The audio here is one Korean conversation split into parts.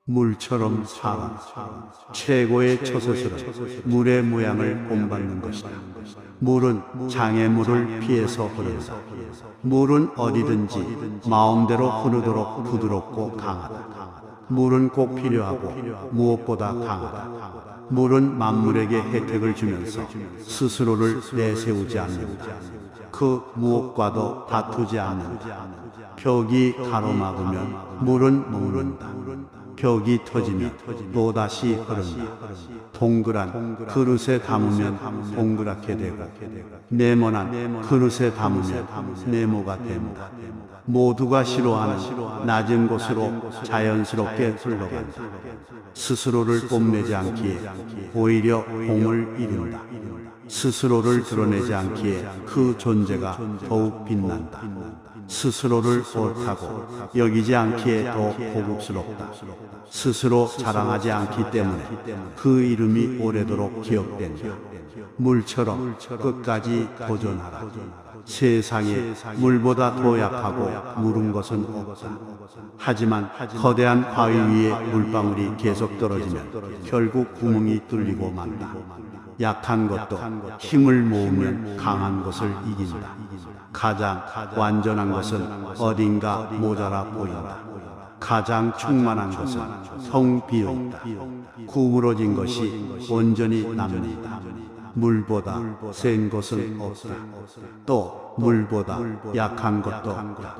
물처럼 살아. 최고의 처세술은 물의 모양을 본받는 것이다. 물은 장애물을 피해서 흐른다. 물은 어디든지 마음대로 흐르도록 부드럽고 강하다. 물은 꼭 필요하고 무엇보다 강하다. 물은 만물에게 혜택을 주면서 스스로를 내세우지 않는다. 그 무엇과도 다투지 않는다. 벽이 가로막으면 물은 녹는다. 벽이 터지면 또다시 흐른다. 동그란 그릇에 담으면 동그랗게 되고 네모난 그릇에 담으면 네모가 된다. 모두가 싫어하는 낮은 곳으로 자연스럽게 흘러간다. 스스로를 뽐내지 않기에 오히려 공을 이룬다. 스스로를 드러내지 않기에 그 존재가 더욱 빛난다. 스스로를 옳다고 여기지 않기에 더 고급스럽다. 스스로 자랑하지 않기 때문에 그 이름이 오래도록 기억된다. 물처럼 끝까지 도전하라. 세상에 물보다 더 약하고 무른 것은 없다. 하지만 거대한 바위 위에 물방울이 계속 떨어지면 결국 구멍이 뚫리고 만다. 약한 것도 힘을 모으면 강한 것을 이긴다. 가장 완전한 것은 어딘가 모자라 보인다. 가장 충만한 것은 텅 비어있다. 구부러진 것이 온전히 남는다. 물보다 센 것은 없다. 또 물보다 약한 것도 없다.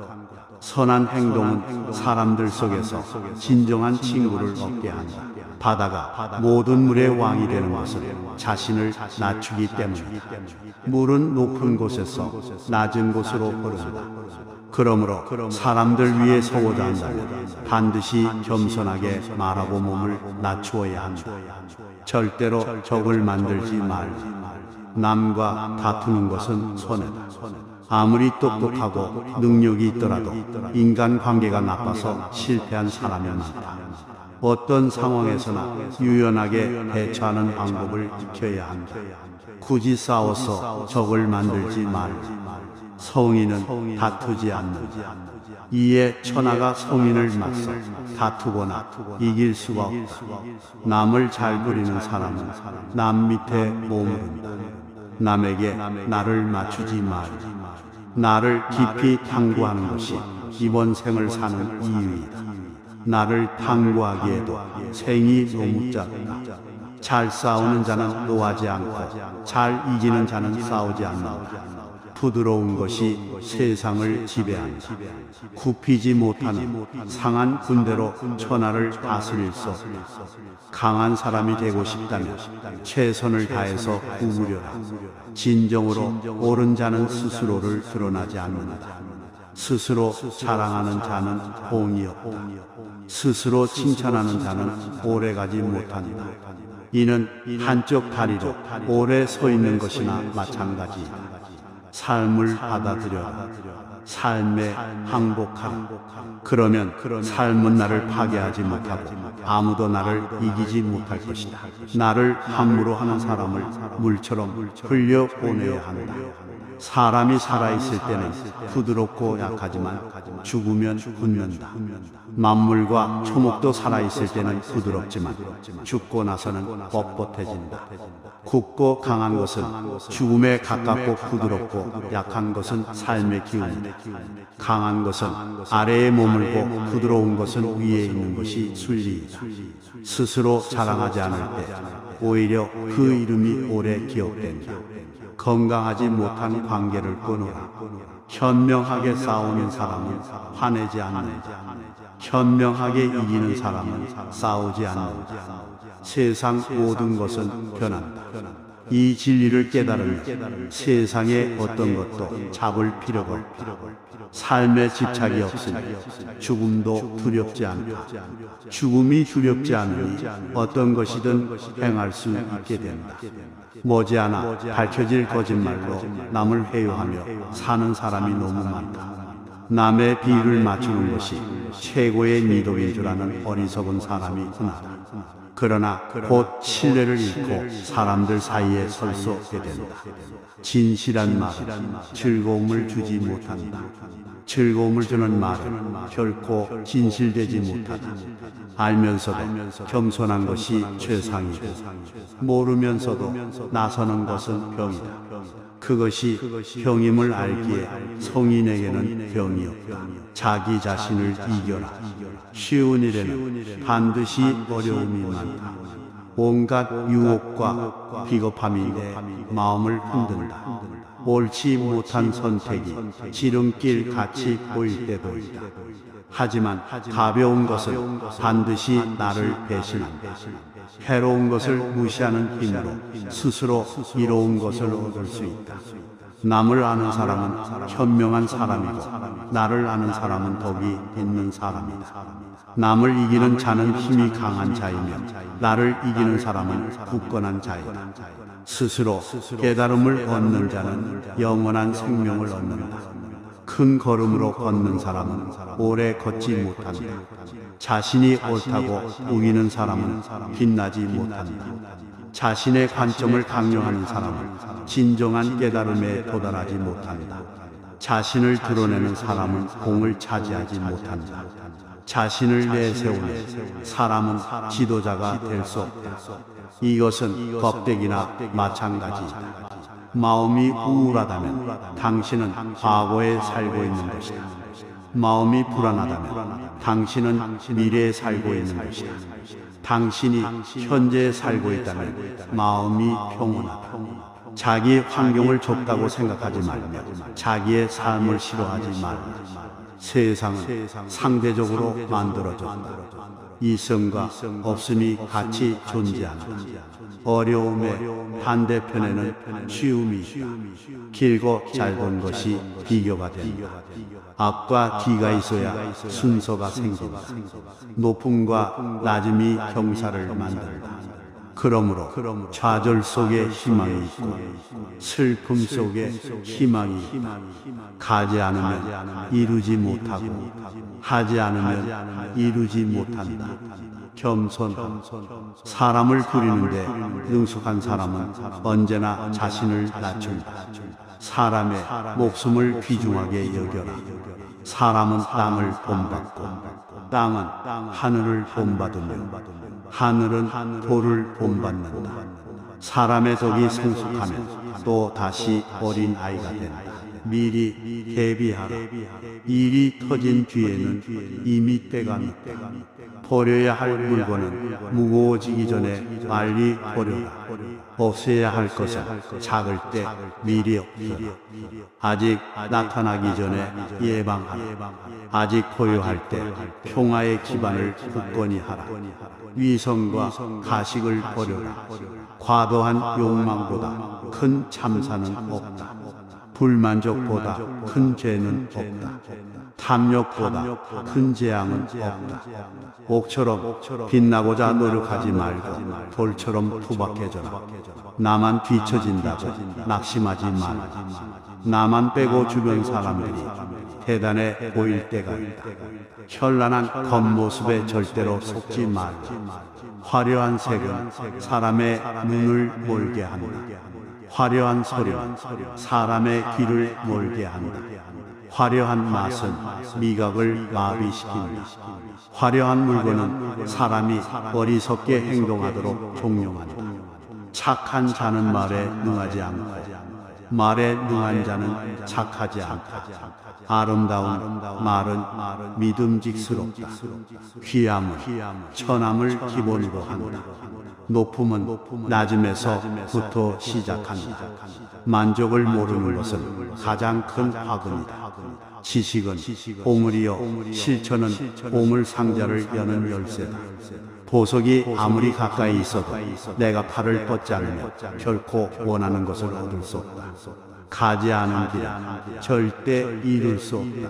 선한 행동은 사람들 속에서 진정한 친구를 얻게 한다. 바다가 모든 물의 왕이 되는 것은 자신을 낮추기 때문이다. 물은 높은 곳에서 낮은 곳으로 흐른다. 그러므로 사람들 위에 서고자 한다면 반드시 겸손하게 말하고 몸을 낮추어야 한다. 절대로 적을 만들지 말라. 남과 다투는 것은 손해다. 아무리 똑똑하고 능력이 있더라도 인간관계가 나빠서 실패한 사람이 많다. 어떤 상황에서나 유연하게 대처하는 방법을 익혀야 한다. 굳이 싸워서 적을 만들지 말라. 성인은 다투지 않는다. 이에 천하가 성인을 맞서 다투거나 이길 수가 없다. 남을 잘 부리는 사람은 남 밑에 머무른다. 남에게 나를 맞추지 말라. 나를 깊이 탐구하는 것이 이번 생을 사는 이유이다. 나를 탐구하기에도 생이 너무 짧다. 잘 싸우는 자는 노하지 않고 잘 이기는 자는 싸우지 않는다. 부드러운 것이 세상을 지배한다. 굽히지 못하는 상한 군대로 천하를 다스릴 수 없다. 강한 사람이 되고 싶다면 최선을 다해서 구부려라. 진정으로 옳은 자는 스스로를 드러나지 않는다. 스스로 자랑하는 자는 공이 없다. 스스로 칭찬하는 자는 오래가지 못한다. 이는 한쪽 다리로 오래 서 있는 것이나 마찬가지이다. 삶을 받아들여라. 삶에 항복하라. 그러면 삶은 나를 파괴하지 못하고 아무도 나를 이기지 못할 것이다. 나를 함부로 하는 사람을 물처럼 흘려보내야 한다. 사람이 살아있을 때는 부드럽고 약하지만 죽으면 굳는다. 만물과 초목도 살아있을 때는 부드럽지만 죽고 나서는 뻣뻣해진다. 굳고 강한 것은 죽음에 가깝고 부드럽고 약한 것은 삶의 기운이다. 강한 것은 아래에 머물고 부드러운 것은 위에 있는 것이 순리이다. 스스로 자랑하지 않을 때 오히려 그 이름이 오래 기억된다. 건강하지 못한 관계를 끊어라. 현명하게 싸우는 사람은 화내지 않는다. 현명하게 이기는 사람은 싸우지 않는다. 세상 모든 것은 변한다. 이 진리를 깨달으면 세상의 어떤 것도 잡을 필요가 없다. 삶에 집착이 없으니 죽음도 두렵지 않다. 죽음이 두렵지 않으니 어떤 것이든 행할 수 있게 된다. 머지않아 밝혀질 거짓말로 남을 회유하며 사는 사람이 너무 많다. 남의 비유를 맞추는 것이 최고의 미덕인 줄 아는 어리석은 사람이 흔하다. 그러나 곧 신뢰를 잃고 사람들 사이에 설 수 없게 된다. 진실한 말은 즐거움을 주지 못한다. 즐거움을 주는 말은 결코 진실되지 못하다. 알면서도 겸손한 것이 최상이고 모르면서도 나서는 것은 병이다. 그것이 병임을 알기에 성인에게는 병이 없다. 자기 자신을 이겨라. 쉬운 일에는 반드시 어려움이 많다. 온갖 유혹과 비겁함이 내 마음을 흔든다. 옳지 못한 선택이 지름길 같이 보일 때도 있다. 하지만 가벼운 것은 반드시 나를 배신한다. 해로운 것을 무시하는 힘으로 스스로 이로운 것을 얻을 수 있다. 남을 아는 사람은 현명한 사람이고 나를 아는 사람은 덕이 있는 사람이다. 남을 이기는 자는 힘이 강한 자이며 나를 이기는 사람은 굳건한 자이다. 스스로 깨달음을 얻는 자는 영원한 생명을 얻는다. 큰 걸음으로 걷는 사람은 오래 걷지 못한다. 자신이 옳다고 우기는 사람은 빛나지 못한다. 자신의 관점을 강요하는 사람은 진정한 깨달음에 도달하지 못한다. 자신을 드러내는 사람은 공을 차지하지 못한다. 자신을 내세우는 사람은 지도자가 될 수 없다. 이것은 겁대기나 마찬가지이다. 마음이 우울하다면 당신은 과거에 살고 있는 것이다. 마음이 불안하다면 당신은 미래에 살고 있는 것이다. 당신이 현재에 살고 있다면 마음이 평온하다. 자기 환경을 좁다고 생각하지 말며 자기의 삶을 싫어하지 말라. 세상은 상대적으로 만들어졌다. 있음과 없음이 같이 존재한다. 어려움의 반대편에는 쉬움이 있다. 길고 짧은 것이 비교가 된다. 앞과 뒤가 있어야 순서가 생긴다. 높음과 낮음이 경사를 만든다. 그러므로 좌절 속에 희망이 있고 슬픔 속에 희망이 있다. 가지 않으면 이루지 못하고 하지 않으면 이루지 못한다. 겸손함. 사람을 부리는데 능숙한 사람은 언제나 자신을 낮춘다. 사람의 목숨을 귀중하게 여겨라. 사람은 땅을 본받고 땅은 하늘을 본받으며 하늘은 돌을 본받는다. 사람의 덕이 성숙하면 또 다시 어린 아이가 된다. 미리 대비하라. 일이 터진 뒤에는 이미 때가 늦다. 버려야 할 물건은 무거워지기 전에 빨리 버려라. 없애야 할 것은 작을 때 미리 없애라. 아직 나타나기 전에 예방하라. 아직 보유할 때 평화의 기반을 굳건히 하라. 위선과 가식을 버려라. 과도한 욕망보다 큰 참사는 없다. 불만족보다 큰 죄는 없다. 탐욕보다 큰 재앙은 없다. 옥처럼 빛나고자 노력하지 말고 돌처럼 투박해져라. 나만 뒤처진다고 낙심하지 말라. 나만 빼고 주변 사람들이 대단해 보일 때가 있다. 현란한 겉모습에 절대로 속지 말라. 화려한 색은 사람의 눈을 멀게 한다. 화려한 소리는 사람의 귀를 멀게 한다. 화려한 맛은 미각을 마비시킨다. 화려한 물건은 사람이 어리석게 행동하도록 종용한다. 착한 자는 말에 능하지 않고 말에 능한 자는 착하지 않다. 아름다운 말은 믿음직스럽다. 귀함은 천함을 기본으로 한다. 높음은 낮음에서부터 시작한다. 만족을 모르는 것은 가장 큰 화근이다. 지식은 보물이요 실천은 보물 상자를 여는 열쇠다. 보석이 아무리 가까이 있어도 내가 팔을 뻗지 않으면 결코 원하는 것을 얻을 수 없다. 가지 않은 길은 절대 이룰 수 없다.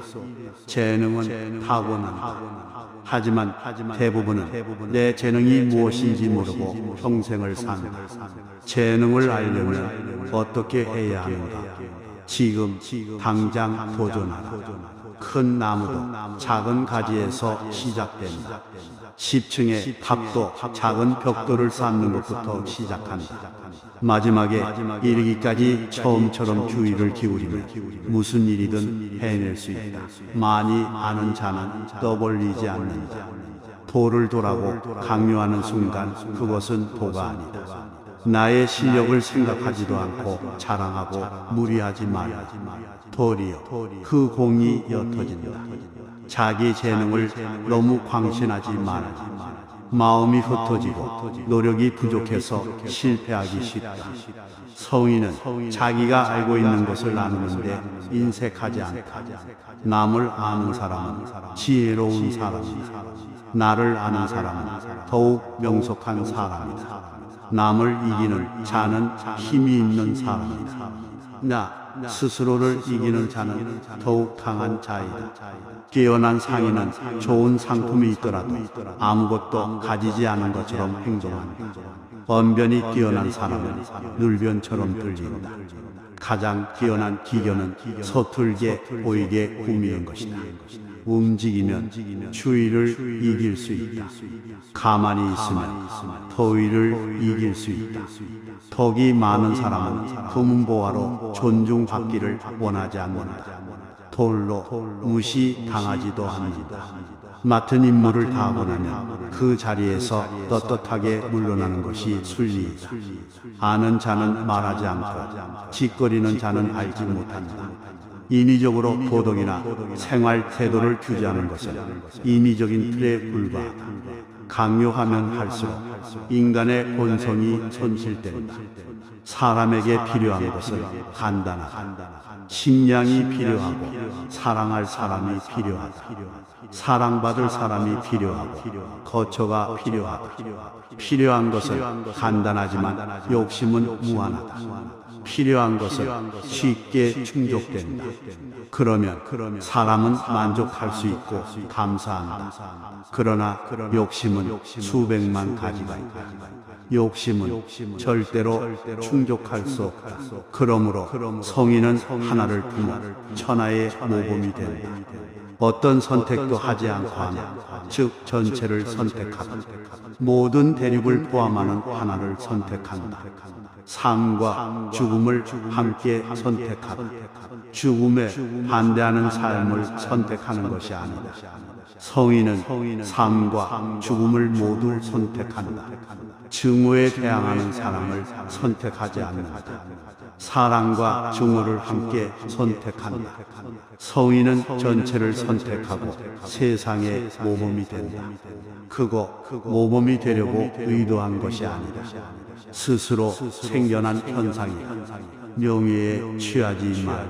재능은 타고난다. 하지만 대부분은 내 재능이 무엇인지 모르고 평생을 산다. 재능을 알려면 어떻게 해야 하는가? 지금 당장 도전하라. 큰 나무도 작은 가지에서 시작된다. 10층의 탑도 작은 벽돌을 쌓는 것부터 시작한다. 마지막에 이르기까지 처음처럼 주의를 기울이면 무슨 일이든 해낼 수 있다. 많이 아는 자는 떠벌리지 않는다. 도를 도라고 강요하는 순간 그것은 도가 아니다. 나의 실력을 생각하지도 않고 자랑하고 무리하지 말라. 도리여 그 공이 옅어진다. 자기 재능을 너무 광신하지 말라. 마음이 흩어지고 노력이 부족해서 실패하기 쉽다. 성인은 자기가 알고 있는 것을 나누는데 인색하지 않다. 남을 아는 사람은 지혜로운 사람이다. 나를 아는 사람은 더욱 명석한 사람이다. 남을 이기는 자는 힘이 있는 사람이다. 나 스스로를 이기는 자는 더욱 강한 자이다. 깨어난 상인은 좋은 상품이 있더라도 아무것도 가지지 않은 것처럼 행동한다. 언변이 뛰어난 사람은 늘변처럼 들린다. 가장 뛰어난 기견은 서툴게 보이게 꾸미는 것이다. 움직이면 추위를 이길 수 있다. 가만히 있으면 더위를 이길 수 있다. 덕이 많은 사람은 금은보화로 존중받기를 원하지 않는다. 돌로 무시당하지도 않는다. 맡은 임무를 다하고 나면 그 자리에서 떳떳하게 물러나는 것이 순리이다. 아는 자는 말하지 않고 짓거리는 자는 알지 못한다. 인위적으로 도덕이나 생활 태도를 규제하는 것은 인위적인 틀에 불과하다. 강요하면 할수록 인간의 본성이 손실된다. 사람에게 필요한 것은 간단하다. 식량이 필요하고 사랑할 사람이 필요하다. 사랑받을 사람이 필요하고 거처가 필요하다. 필요한 것은 간단하지만 욕심은 무한하다. 필요한 것은 쉽게 충족된다. 그러면 사람은 만족할 수 있고 감사한다. 그러나 욕심은 수백만 가지가 있다. 욕심은 절대로 충족할 수 없다. 그러므로 성인은 하나를 품어 천하의 모범이 된다. 어떤 선택도 하지 않고 하면 즉 전체를 선택하고 모든 대륙을 포함하는 하나를 선택한다. 삶과 죽음을 함께 선택하고 죽음에 반대하는 삶을 선택하는 것이 아니다. 성인은 삶과 죽음을 모두 선택한다. 증오에 대항하는 사람을 선택하지 않는다. 사랑과 증오를 함께 선택한다. 성인은 전체를 선택하고 세상의 모범이 된다. 그거 모범이 되려고 의도한 것이 아니다. 스스로 생겨난 현상이다. 명예에 취하지 말라.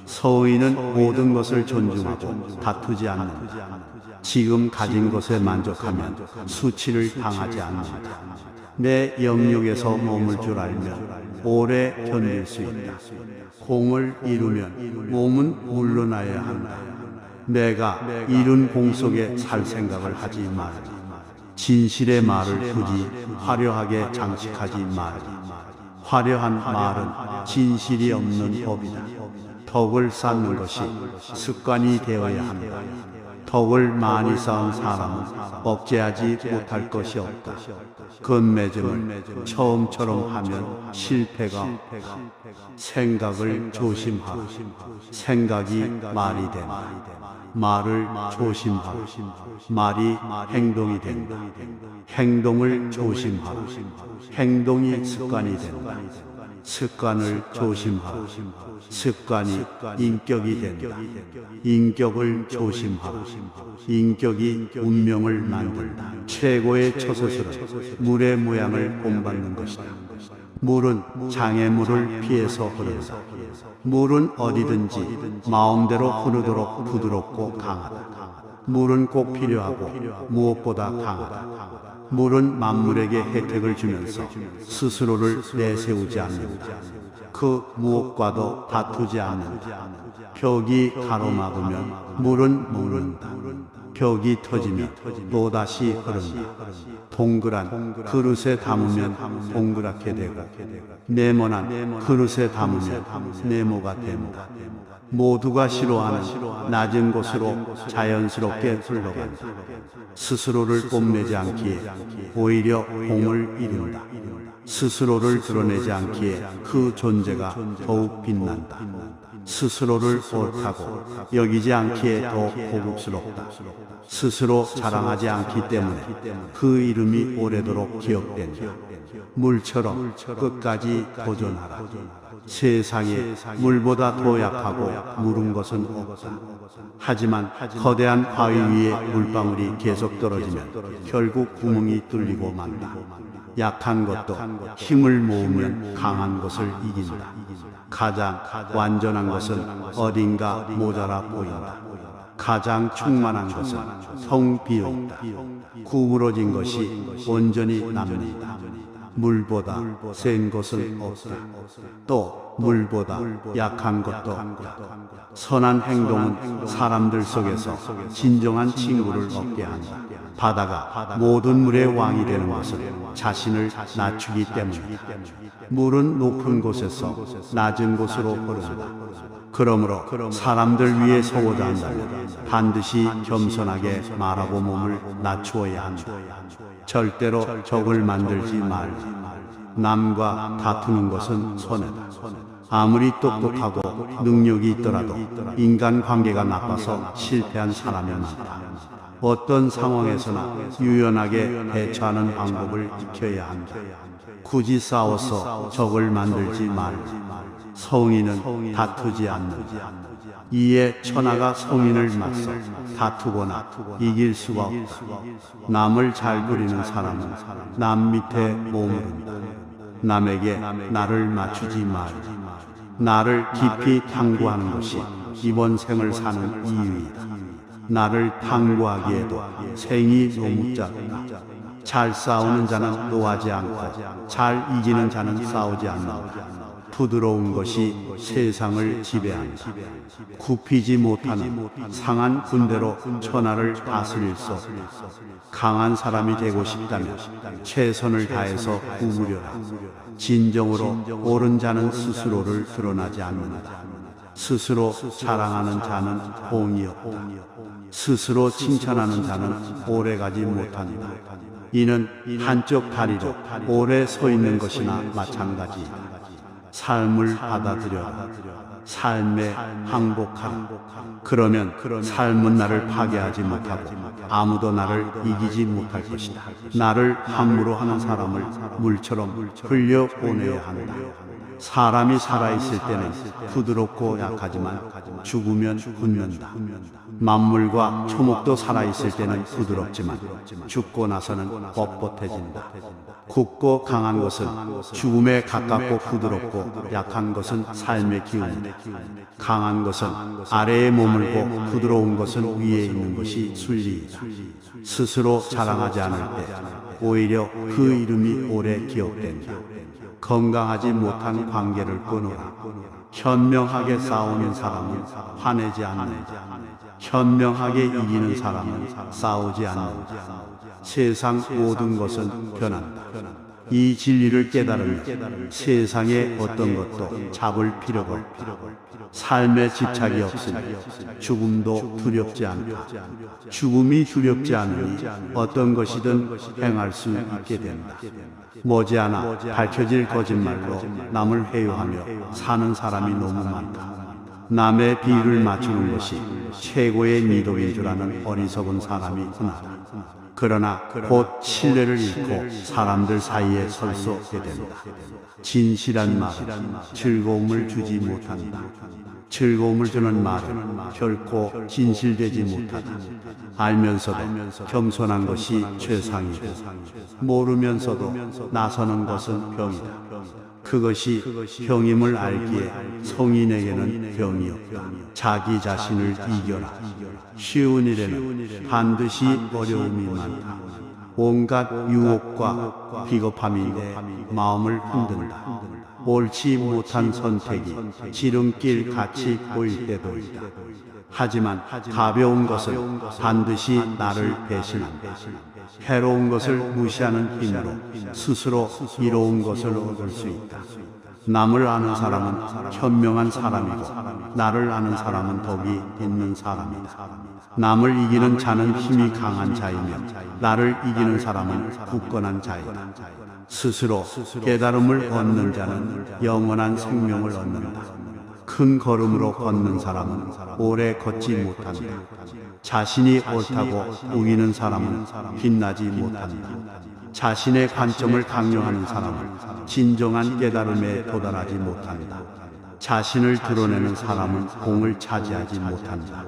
성인은 모든 것을 존중하고 다투지 않는다. 지금 가진 것에 만족하면 수치를 당하지 않는다. 내 영역에서 머물 줄 알면 오래 견딜 수 있다. 공을 이루면 몸은 물러나야 한다. 내가 이룬 공 속에 살 생각을 하지 말라. 진실의 말을 굳이 화려하게 장식하지 말라. 화려한 말은 진실이 없는 법이다. 덕을 쌓는 것이 습관이 되어야 한다. 덕을 많이 쌓은 사람은 억제하지 못할 것이 없다. 건매점을 처음처럼 하면 실패가 없다. 생각을 조심하라. 생각이 말이 된다. 말을 조심하라. 말이 행동이 된다. 행동을 조심하라. 행동이 습관이 된다. 습관을 조심하라. 습관이 인격이 된다. 인격을 조심하라. 인격이 운명을 만든다. 최고의 처소술은 물의 모양을 본받는 것이다. 물은 장애물을 피해서 흐른다. 물은 어디든지 마음대로 흐르도록 부드럽고 강하다. 물은 꼭 필요하고 무엇보다 강하다. 물은 만물에게 혜택을 주면서 스스로를 내세우지 않는다. 그 무엇과도 다투지 않는다. 벽이 가로막으면 물은 녹는다. 벽이 터지면 또다시 흐른다. 동그란 그릇에 담으면 동그랗게 되고 네모난 그릇에 담으면 네모가 된다. 모두가 싫어하는 낮은 곳으로 자연스럽게 흘러간다. 스스로를 뽐내지 않기에 오히려 공을 이룬다. 스스로를 드러내지 않기에 그 존재가 더욱 빛난다. 스스로를 옳다고 여기지 않기에 더 고급스럽다. 스스로 자랑하지 않기 때문에 그 이름이 오래도록 기억된다. 물처럼 끝까지 도전하라. 세상에 물보다 더 약하고 무른 것은 없다. 하지만 거대한 바위 위에 물방울이 계속 떨어지면 결국 구멍이 뚫리고 만다. 약한 것도 힘을 모으면 강한 것을 이긴다. 가장 완전한 것은 어딘가 모자라 보인다. 가장 충만한 것은 텅 비어있다. 구부러진 것이 온전히 남는다. 물보다 센 것은 없다. 또 물보다 약한 것도 없다. 선한 행동은 사람들 속에서 진정한 친구를 얻게 한다. 바다가 모든 물의 왕이 되는 것은 자신을 낮추기 때문이다. 물은 높은 곳에서 낮은 곳으로 흐른다. 그러므로 사람들 위에 서고자 한다면 반드시 겸손하게 말하고 몸을 낮추어야 한다. 절대로 적을 만들지 말라. 남과 다투는 것은 손해다. 아무리 똑똑하고 능력이 있더라도 인간관계가 나빠서 실패한 사람이 많다. 어떤 상황에서나 유연하게 대처하는 방법을 익혀야 한다. 굳이 싸워서 적을 만들지 말라. 성인은 다투지 않는다. 이에 천하가 성인을 맞서 다투거나 이길 수가 없다. 남을 잘 부리는 사람은 남 밑에 머무른다. 남에게 나를 맞추지 말라. 나를 깊이 탐구하는 것이 이번 생을 사는 이유이다. 나를 탐구하기에도 생이 너무 짧다. 잘 싸우는 자는 노하지 않고 잘 이기는 자는 싸우지 않는다. 부드러운 것이 세상을 지배한다. 굽히지 못하는 상한 군대로 천하를 다스릴 수 없다. 강한 사람이 되고 싶다면 최선을 다해서 구부려라. 진정으로 옳은 자는 스스로를 드러나지 않는다. 스스로 자랑하는 자는 공이 없다. 스스로 칭찬하는 자는 오래가지 못한다. 이는 한쪽 다리로 오래 서 있는 것이나 마찬가지이다. 삶을 받아들여라. 삶에 항복하라. 그러면 삶은 나를 파괴하지 못하고 아무도 나를 이기지 못할 것이다. 나를 함부로 하는 사람을 물처럼 흘려보내야 한다. 사람이 살아있을 때는 부드럽고 약하지만 죽으면 굳는다. 만물과 초목도 살아있을 때는 부드럽지만 죽고 나서는 뻣뻣해진다. 굳고 강한 것은 죽음에 가깝고 부드럽고 약한 것은 삶의 기운이다. 강한 것은 아래에 머물고 부드러운 것은 위에 있는 것이 순리이다. 스스로 자랑하지 않을 때 오히려 그 이름이 오래 기억된다. 건강하지 못한 관계를 끊어라. 현명하게 싸우는 사람은 화내지 않는다. 현명하게 이기는 사람은 싸우지 않는다. 세상 모든 것은 변한다. 이 진리를 깨달으면 세상의 어떤 것도 잡을 필요가 없다. 삶에 집착이 없으니 죽음도 두렵지 않다. 죽음이 두렵지 않으니 어떤 것이든 행할 수 있게 된다. 머지않아 밝혀질 거짓말로 남을 회유하며 사는 사람이 너무 많다. 남의 비위를 맞추는 것이 최고의 미덕인 줄 아는 어리석은 사람이 흔하다. 그러나 곧 신뢰를 잃고 사람들 사이에 설 수 없게 된다. 진실한 말은 즐거움을 주지 못한다. 즐거움을 주는 말은 결코 진실되지 못하다. 알면서도 겸손한 것이 최상이고 모르면서도 나서는 것은 병이다. 그것이 병임을 알기에 성인에게는 병이 없다. 자기 자신을 이겨라. 쉬운 일에는 반드시 어려움이 많다. 온갖 유혹과 비겁함이 내 마음을 흔든다. 옳지 못한 선택이 지름길 같이 보일 때도 있다. 하지만 가벼운 것은 반드시 나를 배신한다. 해로운 것을 무시하는 힘으로 스스로 이로운 것을 얻을 수 있다. 남을 아는 사람은 현명한 사람이고 나를 아는 사람은 덕이 있는 사람이다. 남을 이기는 자는 힘이 강한 자이며 나를 이기는 사람은 굳건한 자이다. 스스로 깨달음을 얻는 자는 영원한 생명을 얻는다. 큰 걸음으로 걷는 사람은 오래 걷지 못한다. 자신이 옳다고 우기는 사람은 빛나지 못한다. 자신의 관점을 강요하는 사람은 진정한 깨달음에 도달하지 못한다. 자신을 드러내는 사람은 공을 차지하지 못한다.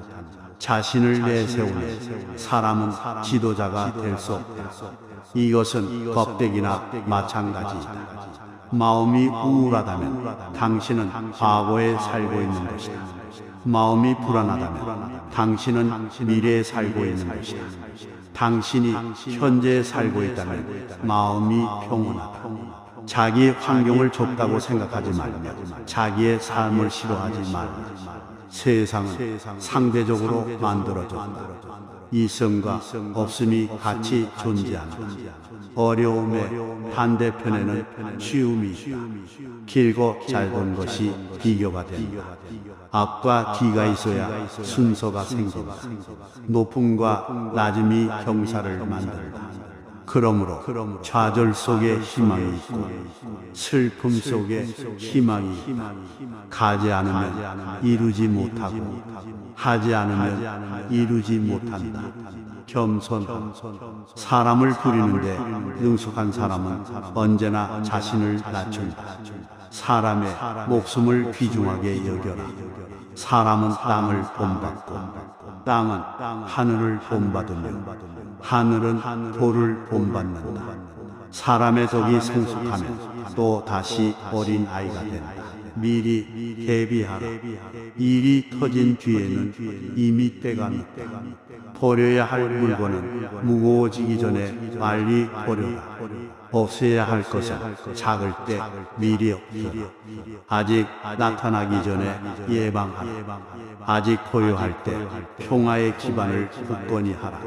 자신을 내세우는 사람은 지도자가 될 수 없다. 이것은 겁대기나 마찬가지이다. 마음이 우울하다면 당신은 과거에 살고 있는 것이다. 마음이 불안하다면 당신은 미래에 살고 있는 것이다. 당신이 현재에 살고 있다면 마음이 평온하다. 자기 환경을 좁다고 생각하지 말며 자기의 삶을 싫어하지 말라. 세상은 상대적으로 만들어졌다. 이성과 없음이 같이 존재한다. 어려움의 반대편에는 쉬움이 있다. 길고 짧은 것이 비교가 된다. 앞과 뒤가 있어야 순서가 생긴다. 높음과 낮음이 경사를 만든다. 그러므로 좌절 속에 희망이 있고 슬픔 속에 희망이 있다. 가지 않으면 이루지 못하고 하지 않으면 이루지 못한다. 겸손. 사람을 부리는데 능숙한 사람은 언제나 자신을 낮춘다. 사람의 목숨을 귀중하게 여겨라. 사람은 땅을 본받고 땅은 하늘을 본받으며 하늘은 돌을 본받는다. 사람의 덕이 성숙하면 또 다시 어린 아이가 된다. 미리 대비하라. 일이 터진 뒤에는 이미 때가 늦다. 버려야 할 물건은 무거워지기 전에 빨리 버려라. 없애야 할 것은 작을 때 미리 없애라. 아직 나타나기 전에 예방하라. 아직 고요할 때 평화의 기반을 굳건히 하라.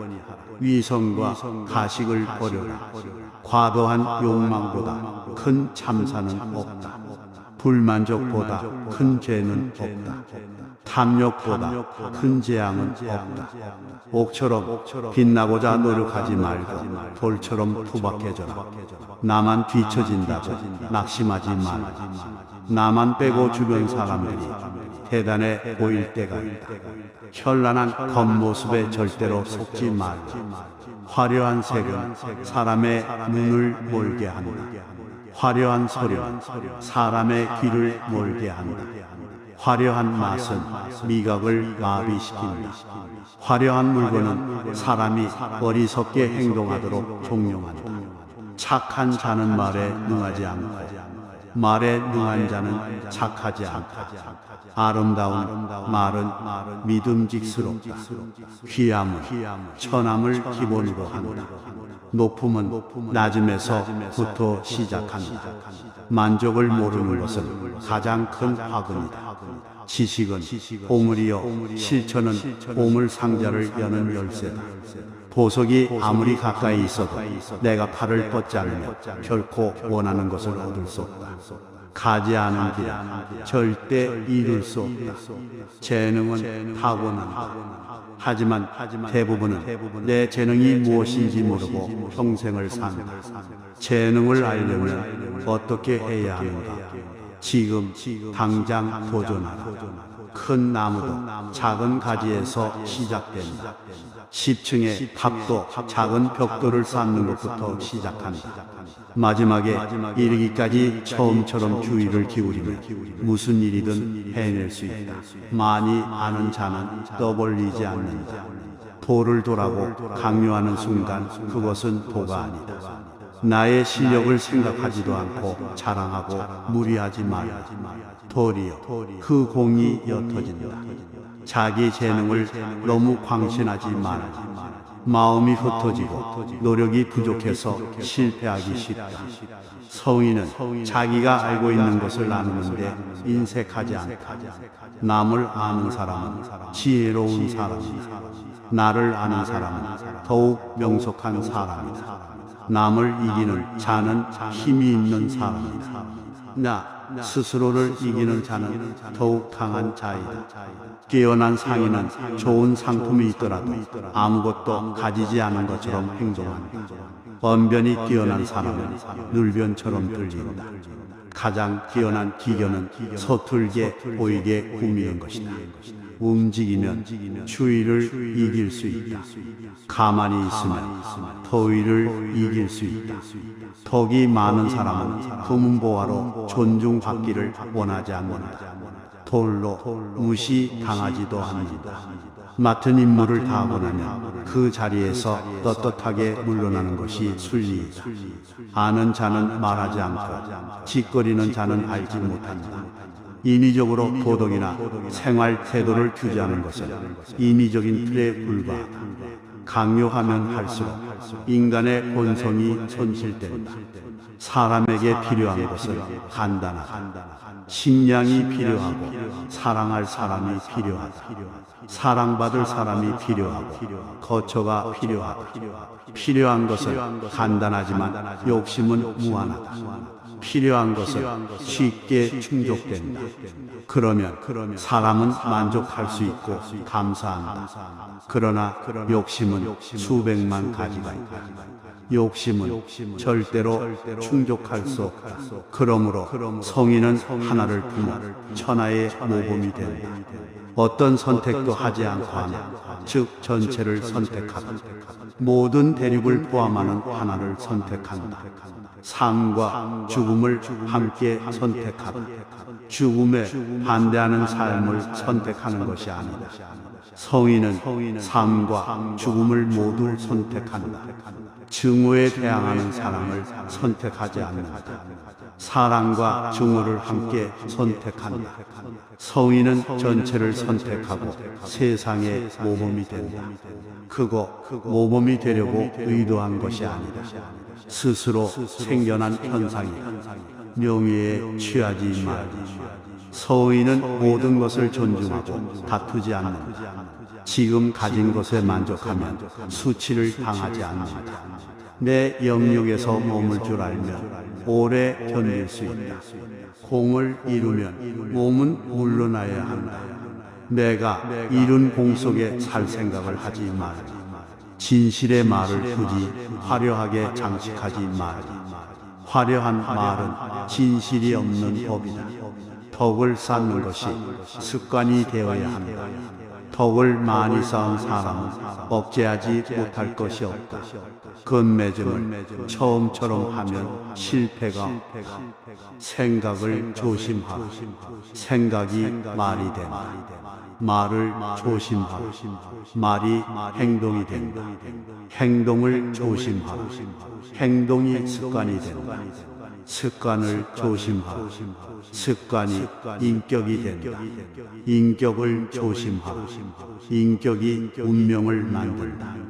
위선과 가식을 버려라. 과도한 욕망보다 큰 참사는 없다. 불만족보다 큰 죄는 없다. 탐욕보다 큰 재앙은 없다. 옥처럼 빛나고자 노력하지 말고 돌처럼 투박해져라. 나만 뒤처진다고 낙심하지 말라. 나만 빼고 주변 사람들이 대단해 보일 때가 있다. 현란한 겉모습에 절대로 속지 말라. 화려한 색은 사람의 눈을 몰게 한다. 화려한 소리는 사람의 귀를 몰게 한다. 화려한 맛은 미각을 마비시킨다. 화려한 물건은 사람이 어리석게 행동하도록 종용한다. 착한 자는 말에 능하지 않고 말에 능한 자는 착하지 않다. 아름다운 말은 믿음직스럽다. 귀함은 천함을 기본으로 한다. 높음은 낮음에서부터 시작한다. 만족을 모르는 것은 가장 큰 화근이다. 지식은 보물이요 실천은 보물 상자를 여는 열쇠다. 보석이 아무리 가까이 있어도 내가 팔을 뻗지 않으면 결코 원하는 것을 얻을 수 없다. 가지 않은 길 절대 이룰 수 없다. 재능은 타고난다. 하지만 대부분은 내 재능이 무엇인지 모르고 평생을 산다. 재능을 알려면 어떻게 해야 하는가? 지금 당장 도전하라. 큰 나무도 작은 가지에서 시작된다. 10층의 탑도 작은 벽돌을 쌓는 것부터 시작한다. 마지막에 이르기까지 처음처럼 주의를 기울이면 무슨 일이든 해낼 수 있다. 많이 아는 자는 떠벌리지 않는다. 도를 도라고 강요하는 순간 그것은 도가 아니다. 나의 실력을 생각하지도 않고 자랑하고 무리하지 말라. 도리여 그 공이 옅어진다. 자기 재능을 너무 광신하지 말라. 마음이 흩어지고 노력이 부족해서 실패하기 쉽다. 성인은 자기가 알고 있는 것을 나누는데 인색하지 않다. 남을 아는 사람은 지혜로운 사람이다. 나를 아는 사람은 더욱 명석한 사람이다. 남을 이기는 자는 힘이 있는 사람이다. 나 스스로를 이기는 자는 더욱 강한 자이다. 깨어난 상인은 좋은 상품이 있더라도 아무것도 가지지 않은 것처럼 행동한다. 언변이 뛰어난 사람은 눌변처럼 들린다. 가장 뛰어난 기견은 서툴게 보이게 꾸미는 것이다. 움직이면 추위를 이길 수 있다. 가만히 있으면 더위를 이길 수 있다. 덕이 많은 사람은 금은보화로 존중받기를 원하지 않는다. 돌로 무시당하지도 않는다. 맡은 임무를 다하고 나면 그 자리에서 떳떳하게 물러나는 것이 순리이다. 아는 자는 말하지 않고 짓거리는 자는 알지 못한다. 인위적으로 도덕이나 생활 태도를 규제하는 것은 인위적인 틀에 불과하다. 강요하면 할수록 인간의 본성이 손실된다. 사람에게 필요한 것은 간단하다. 식량이 필요하고 사랑할 사람이 필요하다. 사랑받을 사람이 필요하고 거처가 필요하다. 필요한 것은 간단하지만 욕심은 무한하다. 필요한 것은 쉽게 충족된다. 그러면 사람은 만족할 수 있고 감사한다. 그러나 욕심은 수백만 가지가 있다. 욕심은 절대로 충족할 수 없다. 그러므로 성인은 하나를 품어 천하의 모범이 된다. 어떤 선택도 하지 않고 하나, 즉 전체를 선택하다. 모든 대륙을 포함하는 하나를 선택한다. 삶과 죽음을 함께 선택하다. 죽음에 반대하는 삶을 선택하는 것이 아니다. 성인은 삶과 죽음을 모두 선택한다. 증오에 대항하는 사랑을 선택하지 않는다. 사랑과 증오를 함께 선택한다. 성인은 전체를 선택하고 세상의 모범이 된다. 그거 모범이 되려고 의도한 것이 아니다. 스스로 생겨난 현상이 명예에 취하지 말라. 성인은 모든 것을 존중하고 다투지 않는다. 지금 가진 것에 만족하면 수치를 당하지 않는다. 내 영역에서 머물 줄 알면 오래 견딜 수 있다. 공을 이루면 몸은 물러나야 한다. 내가 이룬 공 속에 살 생각을 하지 말라. 진실의 말을 굳이 화려하게 장식하지 말라. 화려한 말은 진실이 없는 법이다. 덕을 쌓는 것이 습관이 되어야 한다. 덕을 많이 쌓은 사람은 억제하지 못할 것이 없다. 건매점을 처음처럼 하면 실패가 없다. 생각을 조심하라. 생각이 말이 된다. 말을 조심하라. 말이 행동이 된다. 행동을 조심하라. 행동이 습관이 된다. 습관을 조심하라. 습관이 인격이 된다. 인격을 조심하라. 인격이 운명을 만든다.